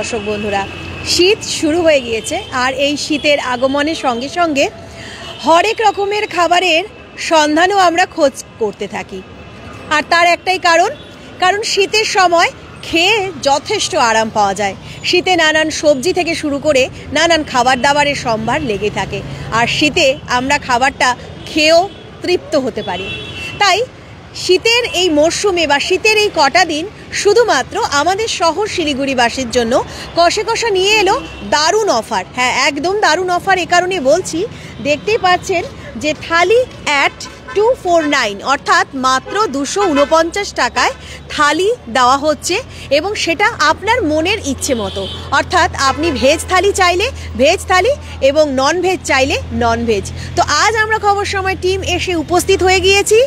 দর্শক বন্ধুরা, শীত শুরু হয়ে গিয়েছে আর এই শীতের আগমনের সঙ্গে সঙ্গে হরেক রকমের খাবারের সন্ধানও আমরা খোঁজ করতে থাকি। আর তার একটাই কারণ শীতের সময় খেয়ে যথেষ্ট আরাম পাওয়া যায়। শীতে নানান সবজি থেকে শুরু করে নানান খাবার দাবারের সম্ভার লেগে থাকে, আর শীতে আমরা খাবারটা খেয়েও তৃপ্ত হতে পারি। তাই শীতের এই মরশুমে বা শীতের এই কটা দিন শুধুমাত্র আমাদের শহর শিলিগুড়িবাসীর জন্য কষে কষা নিয়ে এলো দারুণ অফার। হ্যাঁ, একদম দারুণ অফার। এ কারণে বলছি, দেখতেই পাচ্ছেন যে থালি অ্যাট 249 অর্থাৎ মাত্র 249 টাকায় থালি দেওয়া হচ্ছে, এবং সেটা আপনার মনের ইচ্ছে মতো। অর্থাৎ আপনি ভেজ থালি চাইলে ভেজ থালি এবং নন ভেজ চাইলে নন ভেজ। তো আজ আমরা খবর সময় টিম এসে উপস্থিত হয়ে গিয়েছি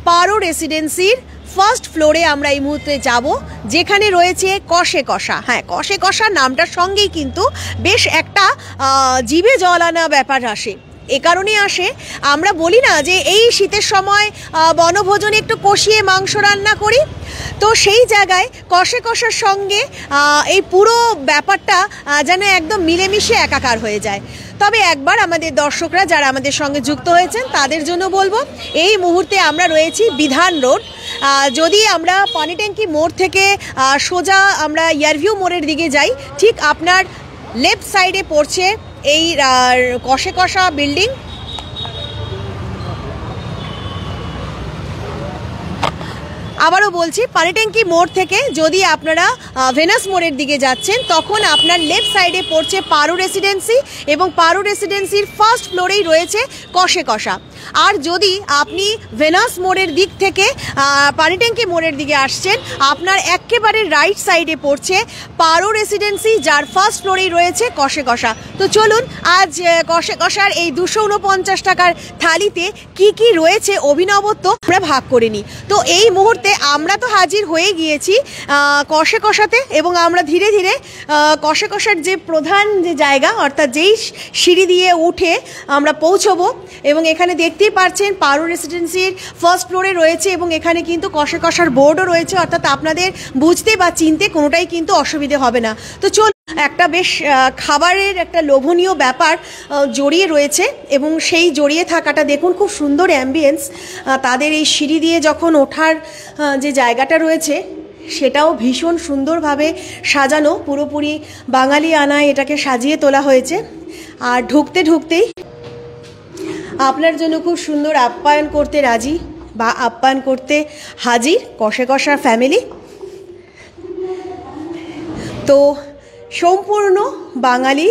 পারো রেসিডেন্সির ফার্স্ট ফ্লোরে। আমরা এই মুহূর্তে যাব, যেখানে রয়েছে কষে কষা। হ্যাঁ, কষে কষা নামটার সঙ্গেই কিন্তু বেশ একটা জিভে জল আনা ব্যাপার আসে। এ কারণে আসে, আমরা বলি না যে এই শীতের সময় বনভোজনে একটু কষিয়ে মাংস রান্না করি, তো সেই জায়গায় কষে কষার সঙ্গে এই পুরো ব্যাপারটা যেন একদম মিলেমিশে একাকার হয়ে যায়। তবে একবার আমাদের দর্শকরা যারা আমাদের সঙ্গে যুক্ত হয়েছেন তাদের জন্য বলবো, এই মুহূর্তে আমরা রয়েছি বিধান রোড। যদি আমরা পানি ট্যাঙ্কি মোড় থেকে সোজা আমরা ইয়ারভিউ মোড়ের দিকে যাই, ঠিক আপনার লেফট সাইডে পড়ছে এই কষে কষা বিল্ডিং। আবারও বলছি, পানিট্যাঙ্কি মোড় থেকে যদি আপনারা ভেনাস মোড়ের দিকে যাচ্ছেন, তখন আপনার লেফট সাইডে পড়ছে পারো রেসিডেন্সি, এবং পারো রেসিডেন্সির ফার্স্ট ফ্লোরেই রয়েছে কষে কষা। আর যদি আপনি ভেনাস মোড়ের দিক থেকে পানিট্যাঙ্কি মোড়ের দিকে আসছেন, আপনার একেবারে রাইট সাইডে পড়ছে পারো রেসিডেন্সি, যার ফার্স্ট ফ্লোরেই রয়েছে কষে কষা। তো চলুন আজ কষে কষার এই 249 টাকার থালিতে কি কি রয়েছে অভিনবত্ব আমরা ভাগ করে নিই। তো এই মুহূর্তে আমরা তো হাজির হয়ে গিয়েছি কষে কষাতে, এবং আমরা ধীরে ধীরে কষে কষার যে প্রধান যে জায়গা, অর্থাৎ যেই সিঁড়ি দিয়ে উঠে আমরা পৌঁছবো, এবং এখানে দেখতেই পাচ্ছেন পারো রেসিডেন্সির ফার্স্ট ফ্লোরে রয়েছে, এবং এখানে কিন্তু কষে কষার বোর্ডও রয়েছে, অর্থাৎ আপনাদের বুঝতে বা চিনতে কোনোটাই কিন্তু অসুবিধে হবে না। তো চল, একটা বেশ খাবারের একটা লোভনীয় ব্যাপার জড়িয়ে রয়েছে, এবং সেই জড়িয়ে থাকাটা দেখুন, খুব সুন্দর অ্যাম্বিয়েন্স। তাদের এই সিঁড়ি দিয়ে যখন ওঠার যে জায়গাটা রয়েছে, সেটাও ভীষণ সুন্দরভাবে সাজানো, পুরোপুরি বাঙালি আনায় এটাকে সাজিয়ে তোলা হয়েছে। আর ঢুকতে ঢুকতেই আপনার জন্য খুব সুন্দর আপ্যায়ন করতে রাজি বা আপ্যায়ন করতে হাজির কষে কষার ফ্যামিলি। তো সম্পূর্ণ বাঙালি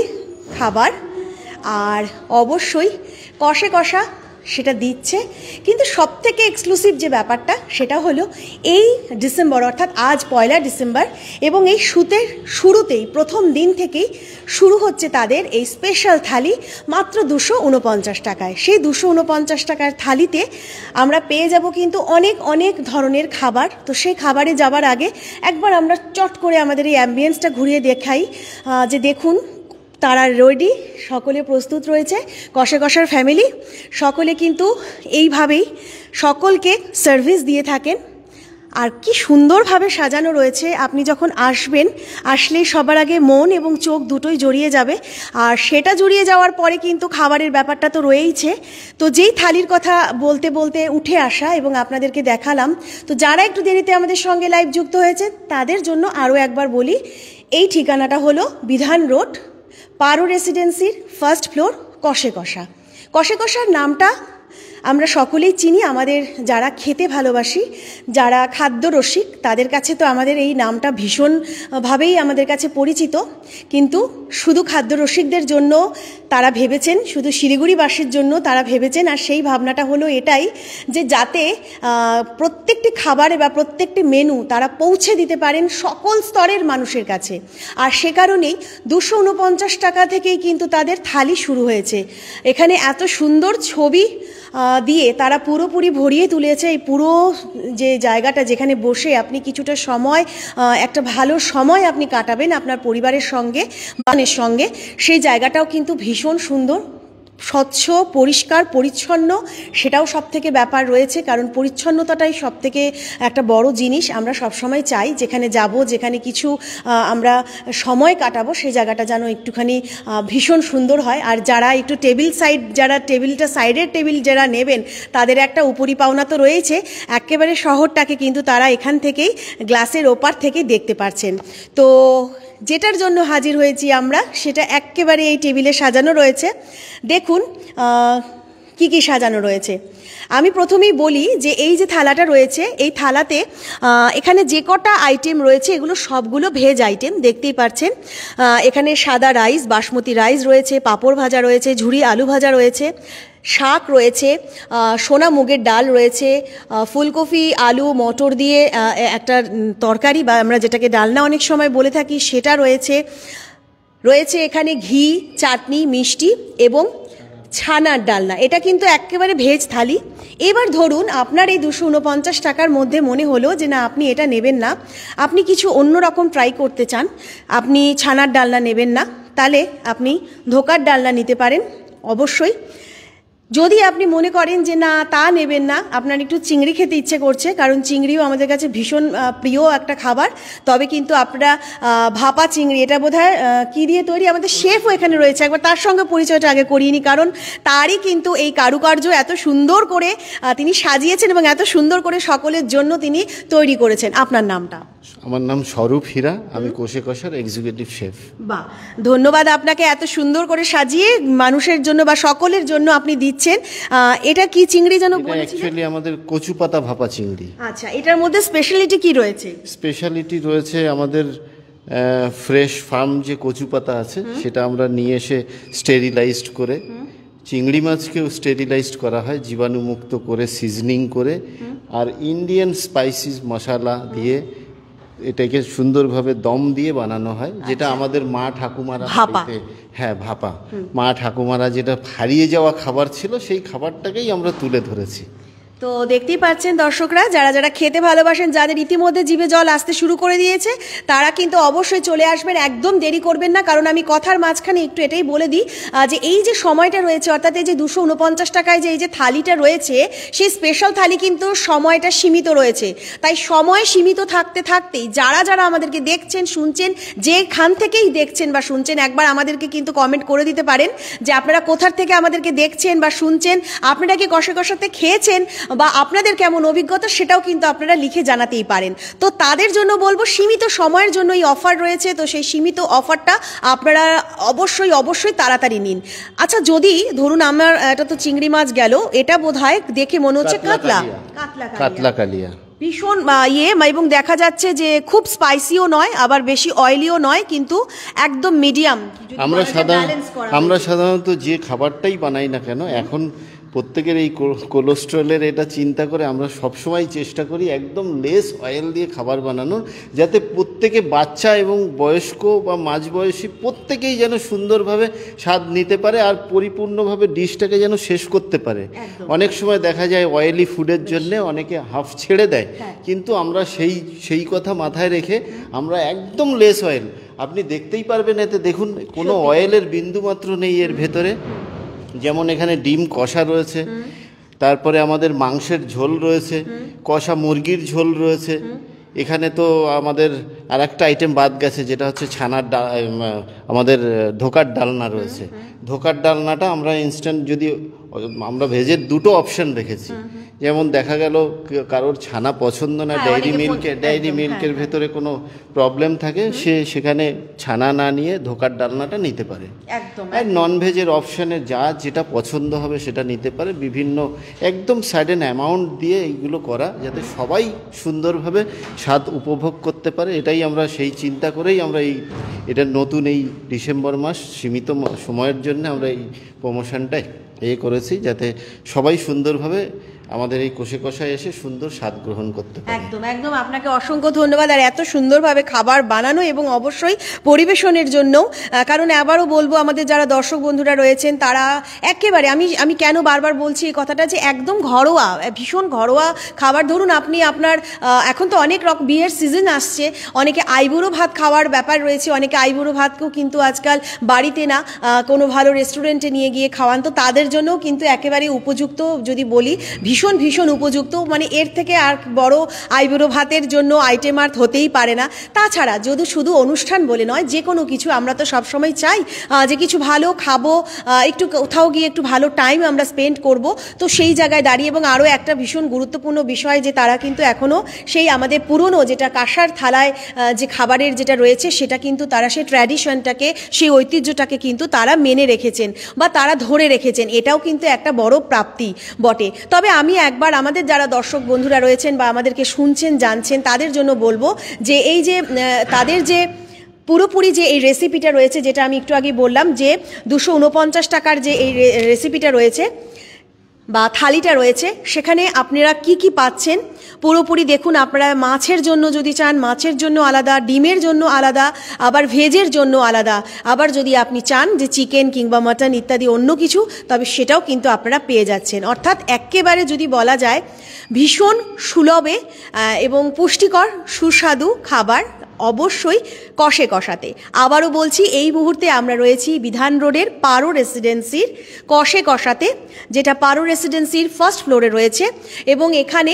খাবার, আর অবশ্যই কষে কষা সেটা দিচ্ছে। কিন্তু সবথেকে এক্সক্লুসিভ যে ব্যাপারটা, সেটা হলো এই ডিসেম্বর, অর্থাৎ আজ 1 ডিসেম্বর, এবং এই শুরুতেই প্রথম দিন থেকেই শুরু হচ্ছে তাদের এই স্পেশাল থালি মাত্র 249 টাকায়। সেই 249 টাকার থালিতে আমরা পেয়ে যাব কিন্তু অনেক অনেক ধরনের খাবার। তো সেই খাবারে যাবার আগে একবার আমরা চট করে আমাদের এই অ্যাম্বিয়েন্সটা ঘুরিয়ে দেখাই, যে দেখুন তারা রেডি, সকলে প্রস্তুত রয়েছে। কষে কষার ফ্যামিলি সকলে কিন্তু এইভাবেই সকলকে সার্ভিস দিয়ে থাকেন, আর কি সুন্দরভাবে সাজানো রয়েছে। আপনি যখন আসলেই সবার আগে মন এবং চোখ দুটোই জড়িয়ে যাবে, আর সেটা জড়িয়ে যাওয়ার পরে কিন্তু খাবারের ব্যাপারটা তো রয়েইছে। তো যেই থালির কথা বলতে বলতে উঠে আসা এবং আপনাদেরকে দেখালাম, তো যারা একটু দেরিতে আমাদের সঙ্গে লাইভ যুক্ত হয়েছে তাদের জন্য আরও একবার বলি, এই ঠিকানাটা হলো বিধান রোড, পারো রেসিডেন্সির ফার্স্ট ফ্লোর, কষে কষা। কষে কষার নামটা আমরা সকলেই চিনি, আমাদের যারা খেতে ভালোবাসি, যারা খাদ্য রসিক, তাদের কাছে তো আমাদের এই নামটা ভীষণভাবেই আমাদের কাছে পরিচিত। কিন্তু শুধু খাদ্য রসিকদের জন্য তারা ভেবেছেন, শুধু শিলিগুড়িবাসীর জন্য তারা ভেবেছেন, আর সেই ভাবনাটা হলো এটাই, যে যাতে প্রত্যেকটি খাবারে বা প্রত্যেকটি মেনু তারা পৌঁছে দিতে পারেন সকল স্তরের মানুষের কাছে। আর সে কারণেই 249 টাকা থেকেই কিন্তু তাদের থালি শুরু হয়েছে। এখানে এত সুন্দর ছবি দিয়ে তারা পুরোপুরি ভরিয়ে তুলেছে এই পুরো যে জায়গাটা, যেখানে বসে আপনি কিছুটা সময়, একটা ভালো সময় আপনি কাটাবেন আপনার পরিবারের সঙ্গে, সেই জায়গাটাও কিন্তু ভীষণ সুন্দর। স্বচ্ছ পরিষ্কার পরিচ্ছন্ন সেটাও সবথেকে ব্যাপার রয়েছে, কারণ পরিচ্ছন্নতাটাই সবথেকে একটা বড় জিনিস। আমরা সবসময় চাই যেখানে যাব, যেখানে কিছু আমরা সময় কাটাবো, সেই জায়গাটা যেন একটুখানি ভীষণ সুন্দর হয়। আর যারা একটু যারা টেবিলটা সাইডের টেবিল যারা নেবেন, তাদের একটা উপরি পাওনা তো রয়েছে, একেবারে শহরটাকে কিন্তু তারা এখান থেকেই গ্লাসের ওপার থেকেই দেখতে পাচ্ছেন। তো যেটার জন্য হাজির হয়েছি আমরা, সেটা একেবারে এই টেবিলে সাজানো রয়েছে। দেখুন কি কি সাজানো রয়েছে। আমি প্রথমেই বলি যে এই যে থালাটা রয়েছে, এই থালাতে এখানে যে কটা আইটেম রয়েছে এগুলো সবগুলো ভেজ আইটেম, দেখতেই পাচ্ছেন। এখানে সাদা রাইস, বাসমতি রাইস রয়েছে, পাঁপড় ভাজা রয়েছে, ঝুরি আলু ভাজা রয়েছে, শাক রয়েছে, সোনা মুগের ডাল রয়েছে, ফুলকপি আলু মটর দিয়ে একটা তরকারি বা আমরা যেটাকে ডালনা অনেক সময় বলে থাকি সেটা রয়েছে। রয়েছে এখানে ঘি, চাটনি, মিষ্টি এবং ছানার ডালনা। এটা কিন্তু একেবারে ভেজ থালি। এবার ধরুন আপনার এই 249 টাকার মধ্যে মনে হলো যে না, আপনি এটা নেবেন না, আপনি কিছু অন্যরকম ট্রাই করতে চান, আপনি ছানার ডালনা নেবেন না, তাহলে আপনি ধোকার ডালনা নিতে পারেন। অবশ্যই যদি আপনি মনে করেন যে না তা নেবেন না, আপনার একটু চিংড়ি খেতে ইচ্ছে করছে, কারণ চিংড়িও আমাদের কাছে ভীষণ প্রিয় একটা খাবার, তবে কিন্তু আপনারা ভাপা চিংড়ি, এটা বোধহয় কী দিয়ে তৈরি, আমাদের শেফও এখানে রয়েছে, একবার তার সঙ্গে পরিচয়টা আগে করিয়ে নিই, কারণ তারই কিন্তু এই কারুকার্য এত সুন্দর করে তিনি সাজিয়েছেন এবং এত সুন্দর করে সকলের জন্য তিনি তৈরি করেছেন। আপনার নামটা? আমার নাম স্বরূপ হীরা, আমি কোষে কষার এক্সিকিউটিভ শেফ। বাহ, ধন্যবাদ আপনাকে, এত সুন্দর করে সাজিয়ে মানুষের জন্য বা সকলের জন্য আপনি দিচ্ছেন। এটা কি চিংড়ি যেন বলেছিলেন? অ্যাকচুয়ালি আমাদের কচু পাতা ভাপা চিংড়ি। আচ্ছা, এটার মধ্যে স্পেশালিটি কি রয়েছে? স্পেশালিটি রয়েছে আমাদের ফ্রেশ ফার্ম যে কচু পাতা আছে সেটা আমরা নিয়ে এসে স্টেরিলাইজড করে, চিংড়ি মাছকেও স্টেরিলাইজড করা হয় জীবাণুমুক্ত করে, সিজনিং করে, আর ইন্ডিয়ান স্পাইসিস মশলা দিয়ে এটাকে সুন্দরভাবে দম দিয়ে বানানো হয়, যেটা আমাদের মা ঠাকুমারা, হ্যাঁ ভাপা, মা ঠাকুমারা যেটা হারিয়ে যাওয়া খাবার ছিল সেই খাবারটাকেই আমরা তুলে ধরেছি। তো দেখতেই পাচ্ছেন দর্শকরা, যারা যারা খেতে ভালোবাসেন, যাদের ইতিমধ্যে জিভে জল আসতে শুরু করে দিয়েছে, তারা কিন্তু অবশ্যই চলে আসবেন, একদম দেরি করবেন না। কারণ আমি কথার মাঝখানে একটু এটাই বলে দিই যে এই যে সময়টা রয়েছে, অর্থাৎ এই যে 249 টাকায় যে এই যে থালিটা রয়েছে, সেই স্পেশাল থালি কিন্তু সময়টা সীমিত রয়েছে। তাই সময় সীমিত থাকতে থাকতেই যারা যারা আমাদেরকে দেখছেন, শুনছেন, যেখান থেকেই দেখছেন বা শুনছেন, একবার আমাদেরকে কিন্তু কমেন্ট করে দিতে পারেন যে আপনারা কোথার থেকে আমাদেরকে দেখছেন বা শুনছেন, আপনারা কি কষে কষাতে খেয়েছেন বা আপনাদের কেমন অভিজ্ঞতা, সেটাও কিন্তু আপনারা লিখে জানাতেই পারেন। তো তাদের জন্য বলবো, সীমিত সময়ের জন্য এই অফার রয়েছে, তো সেই সীমিত অফারটা আপনারা অবশ্যই অবশ্যই তাড়াতাড়ি নিন। আচ্ছা, যদি ধরুন আমার এটা তো চিংড়ি মাছ গেল, এটা বোধহয় দেখে মনে হচ্ছে কাতলা কালিয়া, ভীষণ এবং দেখা যাচ্ছে যে খুব স্পাইসিও নয়, আবার বেশি অয়েলিও নয়, কিন্তু একদম মিডিয়াম। আমরা সাধারণত যে খাবারটাই বানাই না কেন, এখন প্রত্যেকের এই কোলেস্ট্রলের এটা চিন্তা করে আমরা সবসময় চেষ্টা করি একদম লেস অয়েল দিয়ে খাবার বানানোর, যাতে প্রত্যেকে, বাচ্চা এবং বয়স্ক বা মাঝবয়সী, প্রত্যেকেই যেন সুন্দরভাবে স্বাদ নিতে পারে আর পরিপূর্ণভাবে ডিশটাকে যেন শেষ করতে পারে। অনেক সময় দেখা যায় অয়েলি ফুডের জন্যে অনেকে হাফ ছেড়ে দেয়, কিন্তু আমরা সেই কথা মাথায় রেখে আমরা একদম লেস অয়েল, আপনি দেখতেই পারবেন এতে, দেখুন কোনো অয়েলের বিন্দুমাত্র নেই এর ভেতরে। যেমন এখানে ডিম কষা রয়েছে, তারপরে আমাদের মাংসের ঝোল রয়েছে, কষা মুরগির ঝোল রয়েছে, এখানে তো আমাদের আর একটা আইটেম বাদ গেছে, যেটা হচ্ছে ছানার আমাদের ধোকার ডালনা রয়েছে। ধোকার ডালনাটা আমরা ইনস্ট্যান্ট, যদি আমরা ভেজের দুটো অপশন রেখেছি, যেমন দেখা গেল কারোর ছানা পছন্দ না, ডায়েরি মিল্কের ভেতরে কোনো প্রবলেম থাকে, সে সেখানে ছানা না নিয়ে ধোকার ডালনাটা নিতে পারে। আর নন ভেজের অপশানে যেটা পছন্দ হবে সেটা নিতে পারে। বিভিন্ন একদম সাডেন অ্যামাউন্ট দিয়ে এইগুলো করা, যাতে সবাই সুন্দরভাবে স্বাদ উপভোগ করতে পারে। এটাই আমরা সেই চিন্তা করেই আমরা এটা নতুন এই ডিসেম্বর মাস সীমিত সময়ের জন্য আমরা এই প্রমোশনটাই করেছি, যাতে সবাই সুন্দরভাবে আমাদের এই কোষে কষায় এসে সুন্দর স্বাদ গ্রহণ করতে পারে। একদম একদম, আপনাকে অসংখ্য ধন্যবাদ। আর এত সুন্দরভাবে খাবার বানানো এবং অবশ্যই পরিবেশনের জন্য, কারণ আবারও বলবো আমাদের যারা দর্শক বন্ধুরা রয়েছেন তারা একেবারে, আমি কেন বারবার বলছি এই কথাটা, যে একদম ঘরোয়া, ভীষণ ঘরোয়া খাবার। ধরুন আপনি আপনার এখন তো অনেক রকম বিয়ের সিজন আসছে, অনেকে আইবুড়ো ভাত খাওয়ার ব্যাপার রয়েছে, অনেকে আইবুড়ো ভাতকেও কিন্তু আজকাল বাড়িতে না কোনো ভালো রেস্টুরেন্টে নিয়ে গিয়ে খাওয়ান, তো তাদের জন্যও কিন্তু একেবারে উপযুক্ত, যদি বলি ভীষণ ভীষণ উপযুক্ত। মানে এর থেকে আর বড় আইবুড়ো ভাতের জন্য আইটেম আর হতেই পারে না। তাছাড়া যদি শুধু অনুষ্ঠান বলে নয়, যে কোনো কিছু আমরা তো সবসময় চাই যে কিছু ভালো খাবো, একটু কোথাও গিয়ে একটু ভালো টাইম আমরা স্পেন্ড করব, তো সেই জায়গায় দাঁড়িয়ে। এবং আরও একটা ভীষণ গুরুত্বপূর্ণ বিষয়, যে তারা কিন্তু এখনও সেই আমাদের পুরনো যেটা কাঁসার থালায় যে খাবারের যেটা রয়েছে, সেটা কিন্তু তারা সেই ট্র্যাডিশনটাকে, সেই ঐতিহ্যটাকে কিন্তু তারা মেনে রেখেছেন বা তারা ধরে রেখেছেন। এটাও কিন্তু একটা বড় প্রাপ্তি বটে। তবে আমি একবার আমাদের যারা দর্শক বন্ধুরা রয়েছেন বা আমাদেরকে শুনছেন জানছেন তাদের জন্য বলবো যে এই যে তাদের যে পুরোপুরি যে এই রেসিপিটা রয়েছে, যেটা আমি একটু আগে বললাম যে 249 টাকার যে এই রেসিপিটা রয়েছে বা থালিটা রয়েছে, সেখানে আপনারা কি কি পাচ্ছেন পুরোপুরি দেখুন। আপনারা মাছের জন্য যদি চান মাছের জন্য আলাদা, ডিমের জন্য আলাদা, আবার ভেজের জন্য আলাদা, আবার যদি আপনি চান যে চিকেন কিংবা মাটন ইত্যাদি অন্য কিছু, তবে সেটাও কিন্তু আপনারা পেয়ে যাচ্ছেন। অর্থাৎ একেবারে যদি বলা যায় ভীষণ সুলভে এবং পুষ্টিকর সুস্বাদু খাবার, অবশ্যই কষে কষাতে। আবারও বলছি, এই মুহূর্তে আমরা রয়েছি বিধান রোডের পারো রেসিডেন্সির কষে কষাতে, যেটা পারো রেসিডেন্সির ফার্স্ট ফ্লোরে রয়েছে। এবং এখানে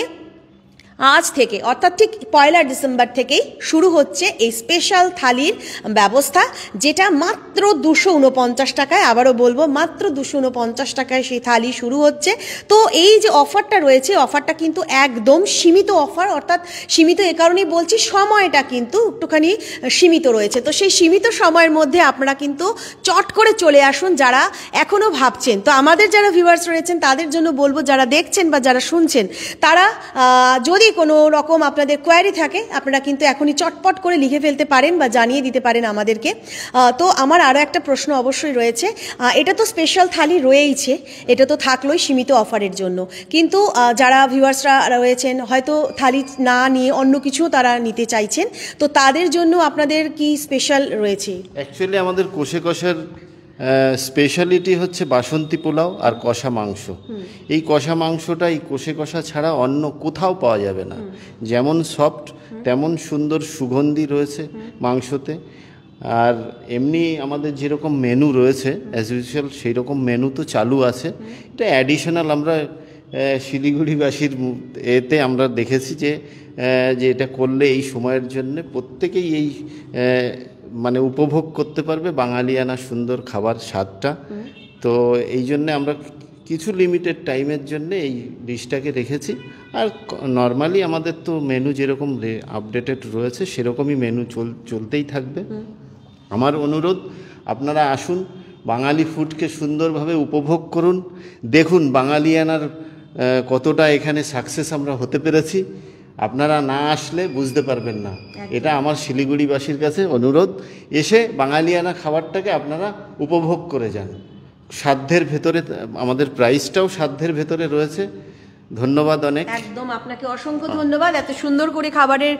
আজ থেকে অর্থাৎ ঠিক 1 ডিসেম্বর থেকেই শুরু হচ্ছে এই স্পেশাল থালির ব্যবস্থা, যেটা মাত্র 249 টাকায়, আবারও বলবো মাত্র 249 টাকায় সেই থালি শুরু হচ্ছে। তো এই যে অফারটা রয়েছে, অফারটা কিন্তু একদম সীমিত অফার, অর্থাৎ সীমিত এ কারণেই বলছি সময়টা কিন্তু একটুখানি সীমিত রয়েছে। তো সেই সীমিত সময়ের মধ্যে আপনারা কিন্তু চট করে চলে আসুন যারা এখনও ভাবছেন। তো আমাদের যারা ভিউয়ার্স রয়েছেন তাদের জন্য বলবো, যারা দেখছেন বা যারা শুনছেন, তারা যদি কোনো রকম আপনাদের কোয়ারি থাকে আপনারা কিন্তু এখনই চটপট করে লিখে ফেলতে পারেন বা জানিয়ে দিতে পারেন আমাদেরকে। তো আমার আরও একটা প্রশ্ন অবশ্যই রয়েছে, এটা তো স্পেশাল থালি রয়েইছে, এটা তো থাকলোই সীমিত অফারের জন্য, কিন্তু যারা ভিউয়ার্সরা রয়েছেন হয়তো থালি না নিয়ে অন্য কিছু তারা নিতে চাইছেন, তো তাদের জন্য আপনাদের কি স্পেশাল রয়েছে? অ্যাকচুয়ালি আমাদের কোষে কষার স্পেশালিটি হচ্ছে বাসন্তী পোলাও আর কষা মাংস। এই কষা মাংসটা এই কোষে কষা ছাড়া অন্য কোথাও পাওয়া যাবে না। যেমন সফট তেমন সুন্দর সুগন্ধি রয়েছে মাংসতে। আর এমনি আমাদের যেরকম মেনু রয়েছে অ্যাজ ইউজুয়াল সেই রকম মেনু তো চালু আছে। এটা অ্যাডিশনাল আমরা শিলিগুড়িবাসীর এতে আমরা দেখেছি যে এটা করলে এই সময়ের জন্য প্রত্যেকেই এই মানে উপভোগ করতে পারবে বাঙালিয়ানা সুন্দর খাবার স্বাদটা। তো এই জন্যে আমরা কিছু লিমিটেড টাইমের জন্য এই ডিশটাকে রেখেছি। আর নর্মালি আমাদের তো মেনু যেরকম আপডেটেড রয়েছে সেরকমই মেনু চলতেই থাকবে। আমার অনুরোধ, আপনারা আসুন, বাঙালি ফুডকে সুন্দরভাবে উপভোগ করুন, দেখুন বাঙালিয়ানার কতটা এখানে সাকসেস আমরা হতে পেরেছি। আপনারা না আসলে বুঝতে পারবেন না। এটা আমার শিলিগুড়িবাসীর কাছে অনুরোধ, এসে বাঙালিয়ানা খাবারটাকে আপনারা উপভোগ করে যান। সাধ্যের ভেতরে, আমাদের প্রাইসটাও সাধ্যের ভেতরে রয়েছে। ধন্যবাদ অনেক। একদম আপনাকে অসংখ্য ধন্যবাদ এত সুন্দর করে খাবারের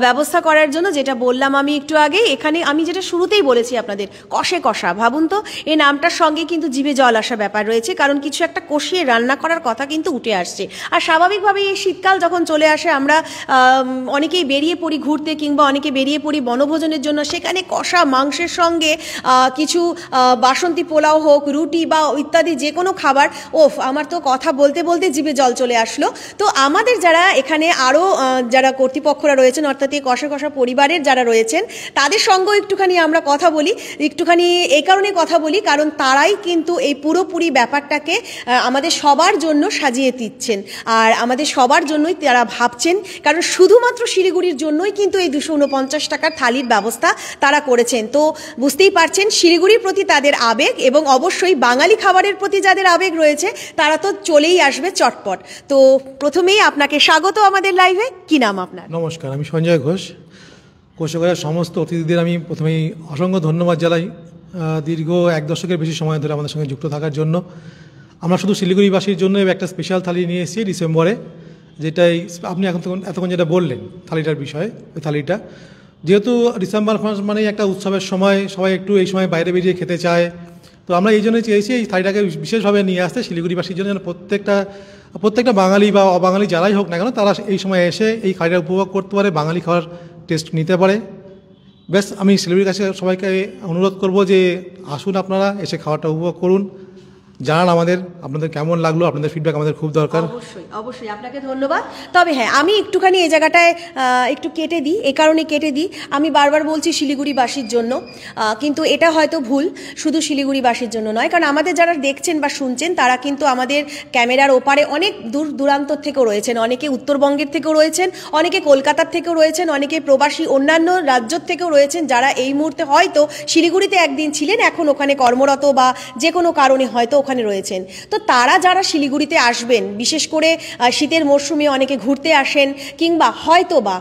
ব্যবস্থা করার জন্য। যেটা বললাম আমি একটু আগে, এখানে আমি যেটা শুরুতেই বলেছি আপনাদের, কষে কষা, ভাবুন তো এই নামটার সঙ্গে কিন্তু জিভে জল আসা ব্যাপার রয়েছে, কারণ কিছু একটা কষিয়ে রান্না করার কথা কিন্তু উঠে আসছে। আর স্বাভাবিকভাবেই এই শীতকাল যখন চলে আসে আমরা অনেকেই বেরিয়ে পড়ি ঘুরতে, কিংবা অনেকে বেরিয়ে পড়ি বনভোজনের জন্য, সেখানে কষা মাংসের সঙ্গে কিছু বাসন্তী পোলাও হোক, রুটি বা ইত্যাদি যে কোনো খাবার, ওফ, আমার তো কথা বলতে বলতে জিভে জল চলে আসলো। তো আমাদের যারা এখানে আরও যারা কর্তৃপক্ষরা রয়েছেন, অর্থাৎ এই কষা কষা পরিবারের যারা রয়েছেন, তাদের সঙ্গেও একটুখানি আমরা কথা বলি। একটুখানি এই কারণে কথা বলি কারণ তারাই কিন্তু এই পুরোপুরি ব্যাপারটাকে আমাদের সবার জন্য সাজিয়ে দিচ্ছেন, আর আমাদের সবার জন্যই তারা ভাবছেন, কারণ শুধুমাত্র শিলিগুড়ির জন্যই কিন্তু এই 249 টাকার থালির ব্যবস্থা তারা করেছেন। তো বুঝতেই পারছেন শিলিগুড়ির প্রতি তাদের আবেগ, এবং অবশ্যই বাঙালি খাবারের প্রতি যাদের আবেগ রয়েছে তারা তো চলেই আসবে চটপট। তো প্রথমেই আপনাকে স্বাগত আমাদের লাইভে। কি নাম আপনার? নমস্কার, আমি সঞ্জয় ঘোষ। কোষাগারের সমস্ত অতিথিদের আমি প্রথমেই অসংখ্য ধন্যবাদ জানাই দীর্ঘ 1 দশকের বেশি সময় ধরে আমাদের সঙ্গে যুক্ত থাকার জন্য। আমরা শুধু শিলিগুড়িবাসীর জন্য একটা স্পেশাল থালি নিয়ে এসেছি ডিসেম্বরে, যেটাই আপনি এতক্ষণ যেটা বললেন থালিটার বিষয়ে, ওই থালিটা যেহেতু ডিসেম্বর মাস মানে একটা উৎসবের সময়, সবাই একটু এই সময় বাইরে বেরিয়ে খেতে চায়, তো আমরা এই জন্যই চেয়েছি এই থালিটাকে বিশেষভাবে নিয়ে আসতে শিলিগুড়িবাসীর জন্য, যেন প্রত্যেকটা বাঙালি বা অবাঙালি যারাই হোক না কেন তারা এই সময় এসে এই থালিটা উপভোগ করতে পারে, বাঙালি খাওয়ার টেস্ট নিতে পারে। বেশ, আমি শিলিগুড়ির কাছে সবাইকে অনুরোধ করব যে আসুন, আপনারা এসে খাওয়াটা উপভোগ করুন, জানান আপনাদের কেমন লাগলো, আপনাদের ফিডব্যাক আমাদের খুব দরকার। অবশ্যই অবশ্যই আপনাকে ধন্যবাদ। তবে হ্যাঁ, আমি একটুখানি এই জায়গাটায় একটু কেটে দিই, এ কারণে কেটে দিই, আমি বারবার বলছি শিলিগুড়িবাসীর জন্য, কিন্তু এটা হয়তো ভুল, শুধু শিলিগুড়িবাসীর জন্য নয়, কারণ আমাদের যারা দেখছেন বা শুনছেন তারা কিন্তু আমাদের ক্যামেরার ওপারে অনেক দূর দূরান্তর থেকেও রয়েছেন, অনেকে উত্তরবঙ্গের থেকেও রয়েছেন, অনেকে কলকাতার থেকেও রয়েছেন, অনেকে প্রবাসী অন্যান্য রাজ্য থেকেও রয়েছেন, যারা এই মুহূর্তে হয়তো শিলিগুড়িতে একদিন ছিলেন, এখন ওখানে কর্মরত বা যে কোনো কারণে হয়তো ওখানে রয়েছেন। তো তারা যারা শিলিগুড়িতে আসবেন, বিশেষ করে শীতের মরশুমে অনেকে ঘুরতে আসেন, কিংবা হয়তো বা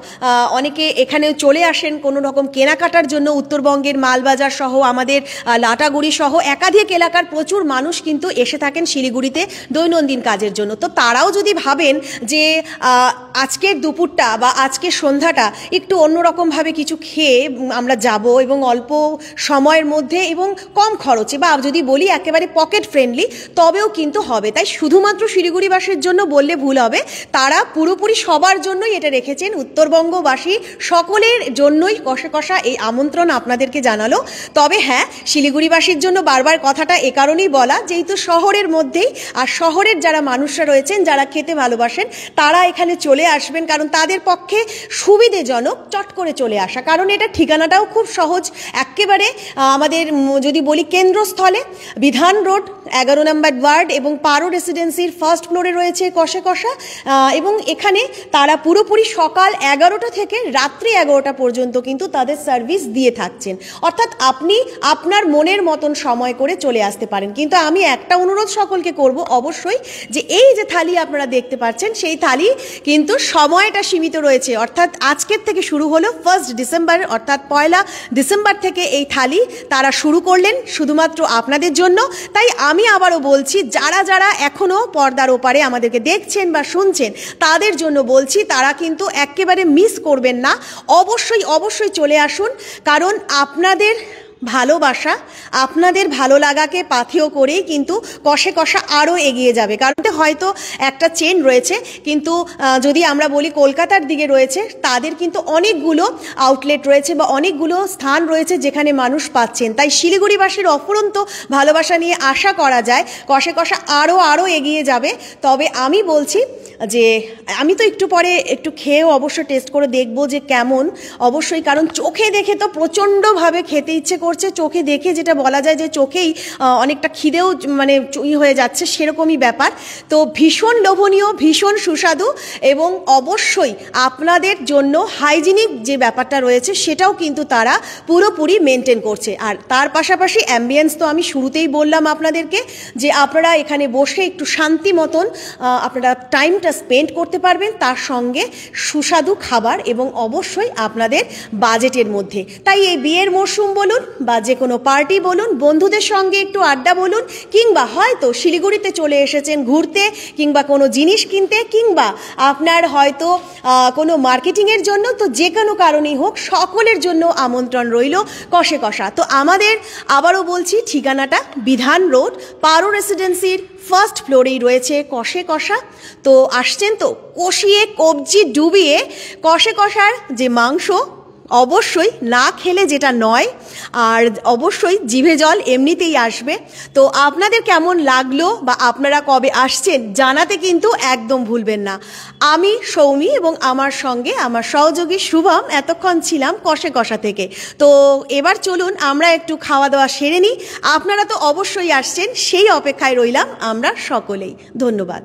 অনেকে এখানে চলে আসেন কোনো রকম কেনাকাটার জন্য, উত্তরবঙ্গের মালবাজার সহ আমাদের লাটাগুড়ি সহ একাধিক এলাকার প্রচুর মানুষ কিন্তু এসে থাকেন শিলিগুড়িতে দৈনন্দিন কাজের জন্য। তো তারাও যদি ভাবেন যে আজকের দুপুরটা বা আজকের সন্ধ্যাটা একটু অন্যরকমভাবে কিছু খেয়ে আমরা যাব এবং অল্প সময়ের মধ্যে এবং কম খরচে, বা যদি বলি একেবারে পকেট ফ্রেন্ডলি, তবেও কিন্তু হবে। তাই শুধুমাত্র শিলিগুড়িবাসীর জন্য বললে ভুল হবে, তারা পুরোপুরি সবার জন্যই এটা রেখেছেন, উত্তরবঙ্গবাসী সকলের জন্যই কষে কষা এই আমন্ত্রণ আপনাদেরকে জানালো। তবে হ্যাঁ, শিলিগুড়িবাসীর জন্য বারবার কথাটা এ কারণেই বলা, যেহেতু শহরের মধ্যেই, আর শহরের যারা মানুষরা রয়েছেন যারা খেতে ভালোবাসেন তারা এখানে চলে আসবেন, কারণ তাদের পক্ষে সুবিধেজনক চট করে চলে আসা, কারণ এটা ঠিকানাটাও খুব সহজ, একেবারে আমাদের যদি বলি কেন্দ্রস্থলে বিধান রোড 11 নম্বর ওয়ার্ড এবং পারো রেসিডেন্সির ফার্স্ট ফ্লোরে রয়েছে কষে কষা, এবং এখানে তারা পুরোপুরি সকাল 11টা থেকে রাত্রি 11টা পর্যন্ত কিন্তু তাদের সার্ভিস দিয়ে থাকছেন, অর্থাৎ আপনি আপনার মনের মতন সময় করে চলে আসতে পারেন। কিন্তু আমি একটা অনুরোধ সকলকে করব অবশ্যই, যে এই যে থালি আপনারা দেখতে পাচ্ছেন সেই থালি কিন্তু সময়টা সীমিত রয়েছে, অর্থাৎ আজকের থেকে শুরু হলো 1 ডিসেম্বর, অর্থাৎ 1 ডিসেম্বর থেকে এই থালি তারা শুরু করলেন শুধুমাত্র আপনাদের জন্য। তাই আমি আবারও বলছি, যারা যারা এখনও পর্দার ওপারে আমাদেরকে দেখছেন বা শুনছেন তাদের জন্য বলছি, তারা কিন্তু একেবারে মিস করবেন না, অবশ্যই অবশ্যই চলে আসুন, কারণ আপনাদের ভালোবাসা, আপনাদের ভালো লাগাকে পাথেয় করেই কিন্তু কষে কষা আরও এগিয়ে যাবে। কারণ হয়তো একটা চেন রয়েছে, কিন্তু যদি আমরা বলি কলকাতার দিকে রয়েছে, তাদের কিন্তু অনেকগুলো আউটলেট রয়েছে বা অনেকগুলো স্থান রয়েছে যেখানে মানুষ পাচ্ছেন। তাই শিলিগুড়িবাসীর অফুরন্ত ভালোবাসা নিয়ে আশা করা যায় কষে কষা আরও এগিয়ে যাবে। তবে আমি বলছি যে আমি তো একটু পরে একটু খেয়েও অবশ্য টেস্ট করে দেখব যে কেমন, অবশ্যই, কারণ চোখে দেখে তো প্রচণ্ডভাবে খেতে ইচ্ছে করছে, চোখে দেখে যেটা বলা যায় যে চোখেই অনেকটা খিদেও মানে হয়ে যাচ্ছে, সেরকমই ব্যাপার। তো ভীষণ লোভনীয়, ভীষণ সুস্বাদু, এবং অবশ্যই আপনাদের জন্য হাইজিনিক যে ব্যাপারটা রয়েছে সেটাও কিন্তু তারা পুরোপুরি মেনটেন করছে। আর তার পাশাপাশি অ্যাম্বিয়েন্স তো আমি শুরুতেই বললাম আপনাদেরকে, যে আপনারা এখানে বসে একটু শান্তি মতন আপনারা টাইমটা স্পেন্ড করতে পারবেন, তার সঙ্গে সুস্বাদু খাবার এবং অবশ্যই আপনাদের বাজেটের মধ্যে। তাই এই বিয়ের মরশুম বলুন বা যে কোনো পার্টি বলুন, বন্ধুদের সঙ্গে একটু আড্ডা বলুন, কিংবা হয়তো শিলিগুড়িতে চলে এসেছেন ঘুরতে, কিংবা কোনো জিনিস কিনতে, কিংবা আপনার হয়তো কোনো মার্কেটিংয়ের জন্য, তো যে কোনো কারণেই হোক সকলের জন্য আমন্ত্রণ রইল কষে কষা। তো আমাদের আবারও বলছি, ঠিকানাটা বিধান রোড, পারো রেসিডেন্সির ফার্স্ট ফ্লোরেই রয়েছে কষে কষা। তো আসছেন তো, কষিয়ে কবজি ডুবিয়ে কষে কষার যে মাংস, অবশ্যই না খেলে যেটা নয়, আর অবশ্যই জিভে জল এমনিতেই আসবে। তো আপনাদের কেমন লাগলো বা আপনারা কবে আসছেন জানাতে কিন্তু একদম ভুলবেন না। আমি সৌমি এবং আমার সঙ্গে আমার সহযোগী শুভম এতক্ষণ ছিলাম কষে কষা থেকে। তো এবার চলুন আমরা একটু খাওয়া দাওয়া সেরে নিই। আপনারা তো অবশ্যই আসছেন, সেই অপেক্ষায় রইলাম আমরা সকলেই। ধন্যবাদ।